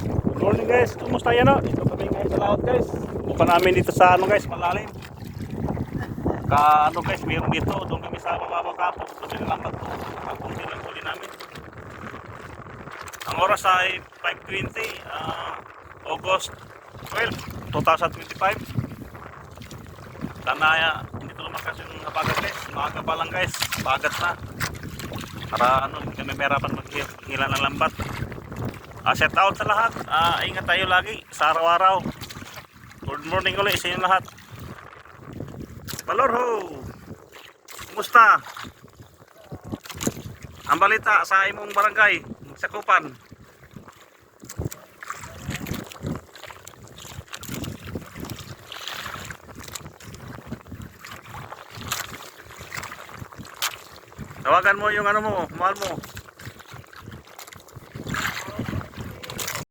Good morning guys, kumusta yan o? Dito kami ngayon sa laot guys. Buka namin dito sa ano guys, malalim. Ano guys, mayroon dito. Doon kami sa mababa kapos. Doon yung lambat po. Ang kunti lang huli namin. Ang oras ay 5:20 August 12, 2025. Sana hindi ito lumakas yung habagat guys. Maaga pa lang guys, bagat na. Para ano, hindi kami merapan maghila ng lambat. Shout out sa lahat. Ingat tayo lagi sa araw-araw. Good morning ulit sa inyo lahat. Balorho, kumusta? Ang balita sa imong barangay, Sakupan. Tawagan mo yung ano mo, mahal mo.